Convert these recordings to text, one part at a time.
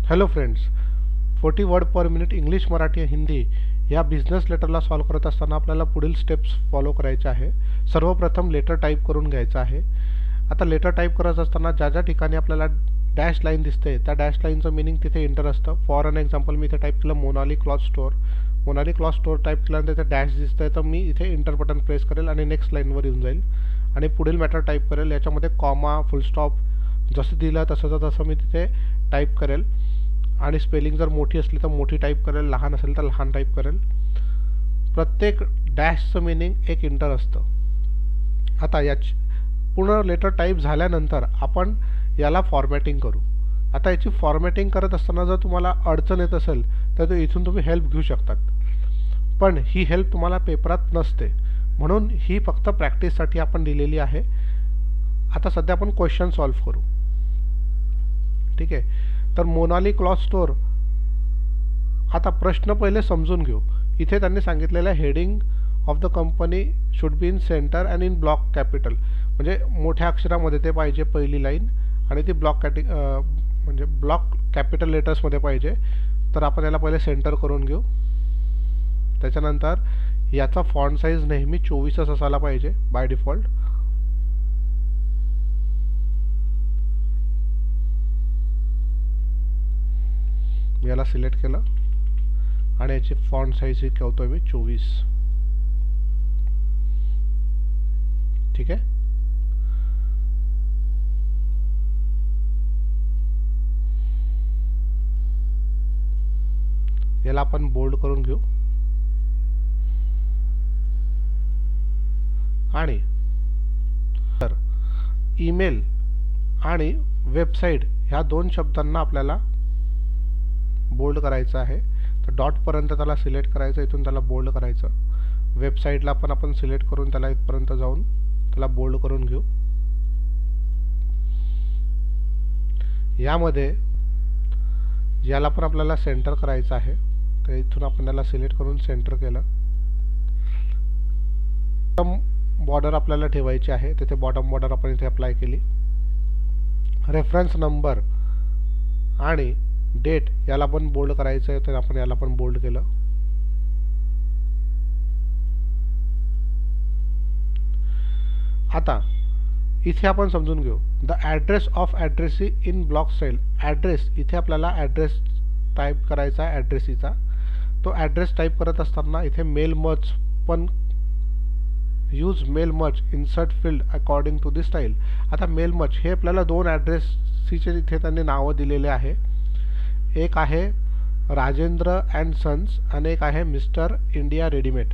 Hello friends, 40 word per minute English, Marathi, Hindi या business लेटरला solve करत असताना आपल्याला पुढील स्टेप्स फॉलो करायचे आहे. सर्वप्रथम लेटर टाईप करून घ्यायचं आहे. आता लेटर टाईप करत असताना ज्या ज्या ठिकाणी आपल्याला डॅश लाईन दिसते त्या डॅश लाईनचं मिनिंग तिथे इंटर असतं. फॉर एन एक्झाम्पल मी इथे टाईप केलं Monali cloth store. Monali cloth store type केल्यानंतर इथे डॅश दिसतंय, तर मी इथे इंटर बटन प्रेस करेल आणि नेक्स्ट लाईनवर येऊन जाईल आणि पुढील मॅटर टाईप करेल. याच्यामध्ये कॉमा, फुल स्टॉप जसं दिलं तसं मी तिथे टाईप करेल आणि स्पेलिंग जर मोठी असली तर मोठी टाईप करेल, लहान असेल तर लहान टाईप करेल. प्रत्येक डॅशचं मिनिंग एक इंटर असतं. आता याची पूर्ण लेटर टाईप झाल्यानंतर आपण याला फॉर्मॅटिंग करू. आता याची फॉर्मॅटिंग करत असताना जर तुम्हाला अडचण येत असेल तर इथून तुम्ही हेल्प घेऊ शकतात, पण ही हेल्प तुम्हाला पेपरात नसते, म्हणून ही फक्त प्रॅक्टिससाठी आपण दिलेली आहे. आता सध्या आपण क्वेश्चन सॉल्व्ह करू. ठीक आहे, तर मोनाली क्लॉथ स्टोअर. आता प्रश्न पहिले समजून घेऊ. इथे त्यांनी सांगितलेलं आहे heading of the company should be in centre and in block capital, म्हणजे मोठ्या अक्षरामध्ये ते पाहिजे पहिली लाईन आणि ती म्हणजे ब्लॉक कॅपिटल लेटर्समध्ये पाहिजे. तर आपण याला पहिले सेंटर करून घेऊ. त्याच्यानंतर याचा फॉन्ट साईज नेहमी 24च असायला पाहिजे बाय डिफॉल्ट. याला सिलेक्ट केलं आणि याची फॉन्ट साईज ही ठेवतोय मी 24. ठीक आहे. याला आपण बोल्ड करून घेऊ आणि तर ईमेल आणि वेबसाईट ह्या दोन शब्दांना आपल्याला बोल्ड करायचं आहे. तर डॉटपर्यंत त्याला सिलेक्ट करायचं, इथून त्याला बोल्ड करायचं. वेबसाईटला पण आपण सिलेक्ट करून त्याला इथपर्यंत जाऊन त्याला बोल्ड करून घेऊ. यामध्ये याला पण आपल्याला सेंटर करायचं आहे, तर इथून आपण याला सिलेक्ट करून सेंटर केलं. बॉटम बॉर्डर आपल्याला ठेवायची आहे, तिथे बॉटम बॉर्डर आपण इथे अप्लाय केली. रेफरन्स नंबर आणि डेट याला पण बोल्ड करायचं आहे, तर आपण याला पण बोल्ड केलं. आता इथे आपण समजून घेऊ. The address of addressee in block style. Address इथे आपल्याला ॲड्रेस टाईप करायचा आहे ॲड्रेसीचा. तो ॲड्रेस टाईप करत असताना इथे मेल मर्ज पण use mail merge insert field according to the style. आता मेल मर्ज हे आपल्याला दोन ॲड्रेसीचे इथे त्यांनी नावं दिलेले आहे. एक आहे राजेंद्र अँड सन्स आणि एक आहे मिस्टर इंडिया रेडीमेड.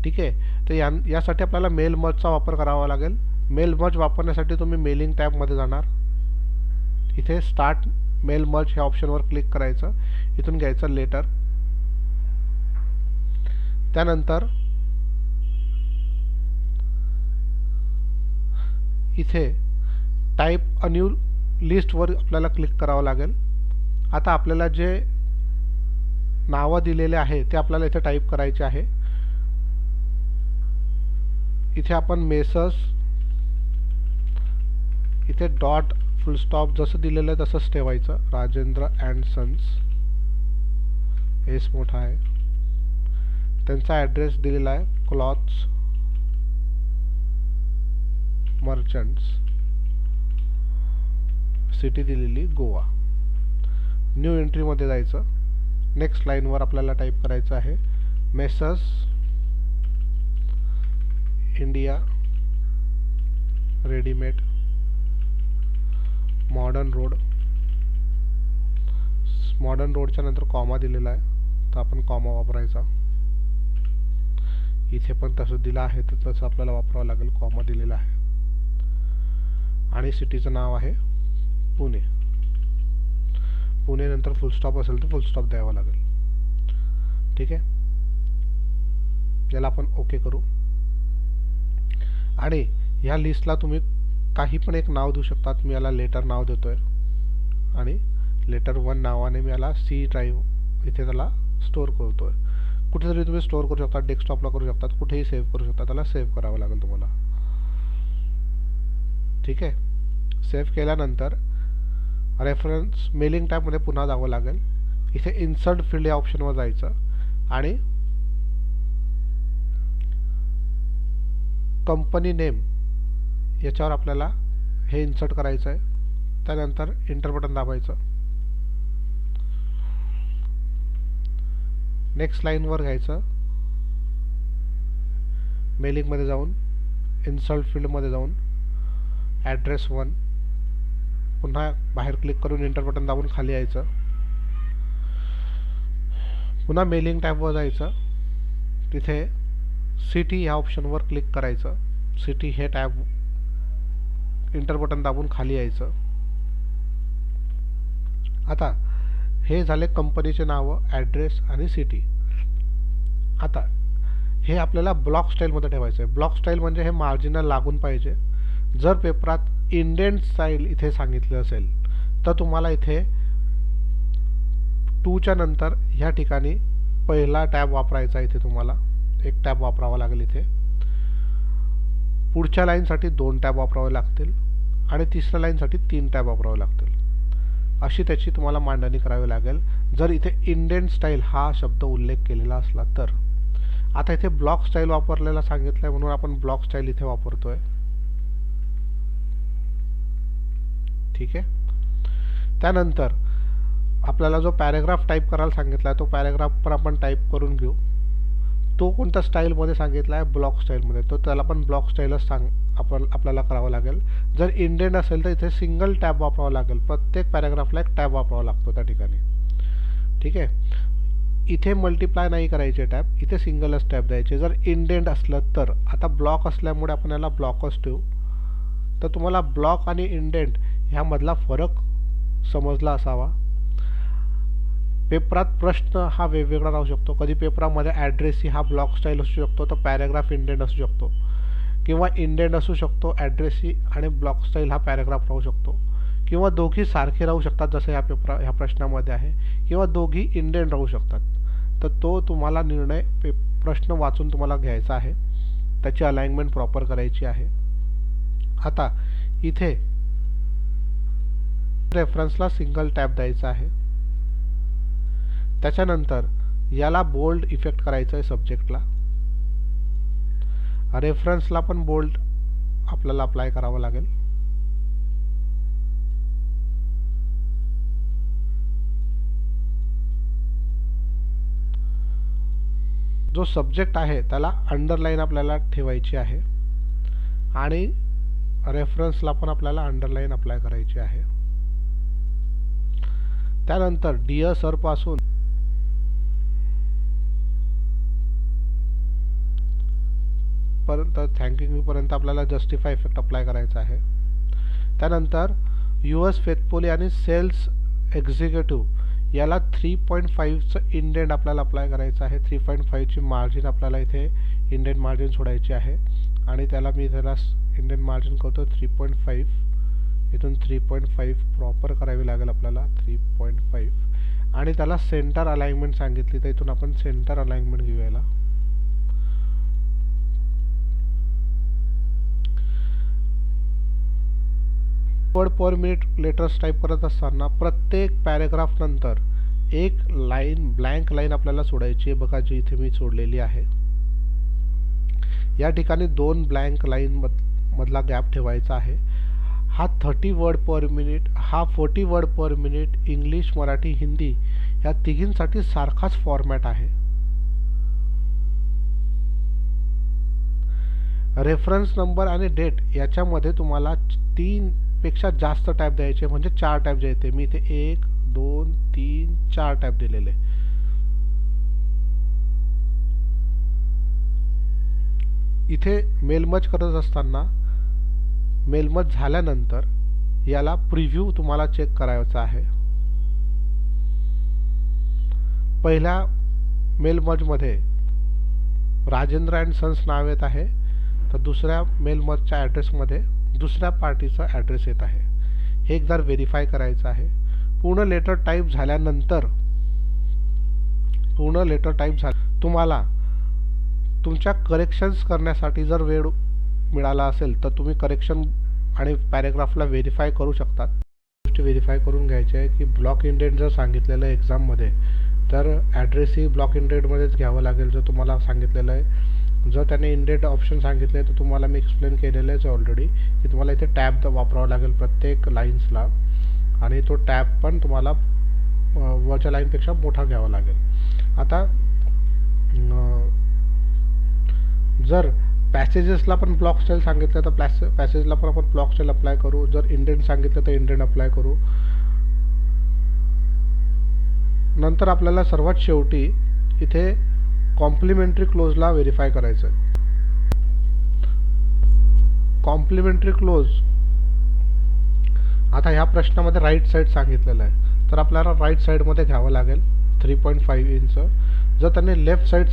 ठीक आहे, तर यासाठी आपल्याला मेल मर्जचा वापर करावा लागेल. मेल मर्ज वापरण्यासाठी तुम्ही मेलिंग टॅबमध्ये जाणार. इथे स्टार्ट मेल मर्ज ह्या ऑप्शनवर क्लिक करायचं. इथून घ्यायचं लेटर. त्यानंतर इथे टाईप अ न्यू लिस्टवर आपल्याला क्लिक करावं लागेल. आता आपल्याला जे नावं दिलेले आहे ते आपल्याला इथे टाईप करायचे आहे. इथे आपण मेसर्स, इथे डॉट फुल स्टॉप जसं दिलेलं आहे तसंच ठेवायचं. राजेंद्र अँड सन्स, एस मोठा आहे. त्यांचा ॲड्रेस दिलेला आहे क्लॉथ्स मर्चंट्स, सिटी दिलेली गोवा. न्यू एंट्रीमध्ये जायचं. नेक्स्ट लाईनवर आपल्याला टाईप करायचं आहे messrs India readymade modern road. Modern रोडच्या नंतर कॉमा दिलेला आहे, तर आपण कॉमा वापरायचा. इथे पण तसं दिलं आहे तर तसं आपल्याला वापरावं लागेल. कॉमा दिलेला आहे आणि सिटीचं नाव आहे पुणे. पुणे नंतर फुल स्टॉप असेल तर फुल स्टॉप द्यावा लागेल. ठीक आहे, याला आपण ओके करू. आणि ह्या लिस्टला तुम्ही काही पण एक नाव देऊ शकतात. मी याला लेटर नाव देतोय आणि लेटर 1 नावाने मी याला सी ड्राईव्ह इथे त्याला स्टोअर करतोय. कुठेतरी तुम्ही स्टोअर करू शकता, डेस्कटॉपला करू शकतात, कुठेही सेव्ह करू शकता. त्याला सेव्ह करावं लागेल तुम्हाला. ठीक आहे, सेव्ह केल्यानंतर रेफरन्स मेलिंग टॅबमध्ये पुन्हा जावं लागेल. इथे इन्सर्ट फील्ड या ऑप्शनवर जायचं आणि कंपनी नेम याच्यावर आपल्याला हे इन्सर्ट करायचं आहे. त्यानंतर एंटर बटन दाबायचं. नेक्स्ट लाईनवर घ्यायचं. मेलिंगमध्ये जाऊन इन्सर्ट फील्डमध्ये जाऊन ॲड्रेस 1 पुन्हा बाहेर क्लिक करून एंटर बटन दाबून खाली यायचं. पुन्हा मेलिंग टॅबवर जायचं. तिथे सिटी ह्या ऑप्शनवर क्लिक करायचं. सिटी हे टॅब एंटर बटन दाबून खाली यायचं. आता हे झाले कंपनीचे नावं, ॲड्रेस आणि सिटी. आता हे आपल्याला ब्लॉक स्टाईलमध्ये ठेवायचं आहे. ब्लॉक स्टाईल म्हणजे हे मार्जिनल लागून पाहिजे. जर पेपरात इंडेंट स्टाईल इथे सांगितलं असेल तर तुम्हाला इथे 2च्या नंतर ह्या ठिकाणी पहिला टॅब वापरायचा. इथे तुम्हाला एक टॅब वापरावा लागेल. इथे पुढच्या लाईनसाठी 2 टॅब वापरावे लागतील आणि तिसऱ्या लाईनसाठी 3 टॅब वापरावे लागतील. अशी त्याची तुम्हाला मांडणी करावी लागेल जर इथे इंडेंट स्टाईल हा शब्द उल्लेख केलेला असला तर. आता इथे ब्लॉक स्टाईल वापरलेला सांगितलंय म्हणून आपण ब्लॉक स्टाईल इथे वापरतोय. ठीक आहे. त्यानंतर आपल्याला जो पॅरेग्राफ टाईप करायला सांगितला आहे तो पॅरेग्राफ पण आपण टाईप करून घेऊ. तो कोणत्या स्टाईलमध्ये सांगितला आहे? ब्लॉक स्टाईलमध्ये. तो त्याला पण ब्लॉक स्टाईलच आपल्याला करावं लागेल. जर इंडेंट असेल तर इथे सिंगल टॅब वापरावं लागेल. प्रत्येक पॅरेग्राफला एक टॅब वापरावा लागतो त्या ठिकाणी. ठीक आहे. इथे मल्टिप्लाय नाही करायचे टॅब, इथे सिंगलच टॅब द्यायचे जर इंडेंट असलं तर. आता ब्लॉक असल्यामुळे आपण याला ब्लॉकच ठेवू. तर तुम्हाला ब्लॉक आणि इंडेंट ह्यामधला फरक समजला असावा. पेपरात प्रश्न हा वेगवेगळा राहू शकतो. कधी पेपरामध्ये ॲड्रेसी हा ब्लॉक स्टाईल असू शकतो तर पॅरेग्राफ इंडेंट असू शकतो, किंवा इंडेंट असू शकतो ॲड्रेसी आणि ब्लॉक स्टाईल हा पॅरेग्राफ राहू शकतो, किंवा दोघी सारखे राहू शकतात जसं ह्या प्रश्नामध्ये आहे, किंवा दोघी इंडेंट राहू शकतात. तर तो तुम्हाला निर्णय प्रश्न वाचून तुम्हाला घ्यायचा आहे. त्याची अलाइनमेंट प्रॉपर करायची आहे. आता इथे रेफरन्सला सिंगल टॅब द्यायचा आहे. त्याच्यानंतर याला बोल्ड इफेक्ट करायचा आहे सब्जेक्टला. रेफरन्सला पण बोल्ड आपल्याला अप्लाय करावं लागेल. जो सब्जेक्ट आहे त्याला अंडरलाईन आपल्याला ठेवायची आहे आणि रेफरन्सला पण आपल्याला अंडरलाईन अप्लाय करायची आहे. त्यानंतर डिअर सर पासून पर्यंत थँक्यू यू पर्यंत आपल्याला जस्टिफाय इफेक्ट अप्लाय करायचा आहे. त्यानंतर US फेथफुली आणि सेल्स एक्झिक्युटिव्ह याला 3.5चं इंडेंट आपल्याला अप्लाय करायचं आहे. 3.5ची मार्जिन आपल्याला इथे इंडेंट मार्जिन सोडायची आहे आणि त्याला मी त्याला इंडेंट मार्जिन करतो 3.5. इथून 3.5 प्रॉपर करावी लागेल आपल्याला 3.5 आणि त्याला सेंटर अलाइनमेंट सांगितली तर इथून आपण सेंटर अलाइनमेंट घेऊया. Word per minute letters type करत असताना प्रत्येक पॅरेग्राफ नंतर एक लाईन ब्लँक लाईन आपल्याला सोडायची आहे. बघा जी इथे मी सोडलेली आहे. या ठिकाणी 2 ब्लँक लाईन मधला गॅप ठेवायचा आहे. हा 30 वर्ड पर मिनिट, हा 40 word per minute English, Marathi, Hindi ह्या तिघींसाठी सारखाच फॉर्मॅट आहे. रेफरन्स नंबर आणि डेट याच्यामध्ये तुम्हाला 3 पेक्षा जास्त टॅब द्यायचे म्हणजे 4 टॅब जे येते. मी इथे 1 2 3 4 टॅब दिलेले. इथे मेलमर्ज करत असताना मेलमर्ज झाल्यानंतर याला प्रिव्ह्यू तुम्हाला चेक करायचा आहे. पहिल्या मेलमर्जमध्ये राजेंद्र अँड सन्स नाव येत आहे तर दुसऱ्या मेलमर्जच्या ॲड्रेसमध्ये दुसऱ्या पार्टीचा ॲड्रेस येत आहे. हे एकदा व्हेरीफाय करायचं आहे. पूर्ण लेटर टाईप झाल्यानंतर तुम्हाला तुमच्या करेक्शन्स करण्यासाठी जर वेळ मिळाला असेल तर तुम्ही करेक्शन आणि पॅरेग्राफला व्हेरीफाय करू शकतात. गोष्टी व्हेरीफाय करून घ्यायच्या आहे की ब्लॉक इंडेंट जर सांगितलेलं आहे एक्झाममध्ये तर ॲड्रेसही ब्लॉक इंडेंटमध्येच घ्यावं लागेल, जर तुम्हाला सांगितलेलं आहे. जर त्याने इंडेंट ऑप्शन सांगितले तर तुम्हाला मी एक्सप्लेन केलेलंच आहे ऑलरेडी की तुम्हाला इथे टॅब वापरावा लागेल प्रत्येक लाईन्सला, आणि तो टॅब पण तुम्हाला वरच्या लाईनपेक्षा मोठा घ्यावा लागेल. आता जर पॅसेजेसला पण ब्लॉक स्टाईल सांगितलं तर पॅसेजला पण आपण ब्लॉक स्टाईल अप्लाय करू. जर इंडेंट सांगितलं तर इंडेंट अप्लाय करू. नंतर आपल्याला सर्वात शेवटी इथे कॉम्प्लिमेंटरी क्लोजला व्हेरीफाय करायचं आहे. कॉम्प्लिमेंटरी क्लोज आता ह्या प्रश्नामध्ये राईट साईड सांगितलेलं आहे, तर आपल्याला राईट साईडमध्ये घ्यावं लागेल 3.5 इंच. जर त्याने लेफ्ट साईड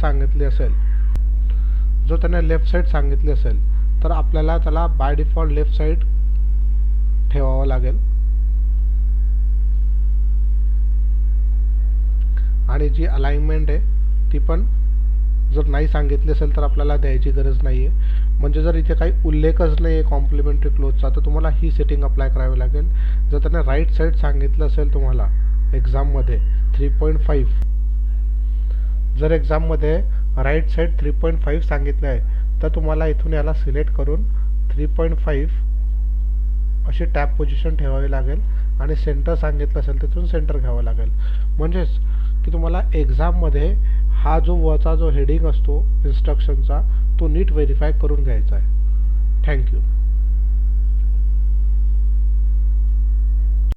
सांगितली असेल तर आपल्याला त्याला बाय डिफॉल्ट लेफ्ट साईड ठेवावं लागेल, आणि जी अलाइनमेंट आहे ती पण जर नाही सांगितली असेल तर आपल्याला द्यायची गरज नाही आहे. म्हणजे जर इथे काही उल्लेखच नाही आहे कॉम्प्लिमेंटरी क्लोजचा तर तुम्हाला ही सेटिंग अप्लाय करावी लागेल. जर त्याने राईट साईड सांगितलं असेल तुम्हाला एक्झाममध्ये 3.5, जर एक्झाममध्ये राईट साईड 3.5 सांगितलं आहे तर तुम्हाला इथून याला सिलेक्ट करून 3.5 अशी टॅब पोझिशन ठेवावी लागेल, आणि सेंटर सांगितलं असेल तिथून सेंटर घ्यावं लागेल. म्हणजेच की तुम्हाला एक्झाममध्ये हा जो वरचा जो हेडिंग असतो इन्स्ट्रक्शनचा तो नीट व्हेरीफाय करून घ्यायचा आहे. थँक्यू.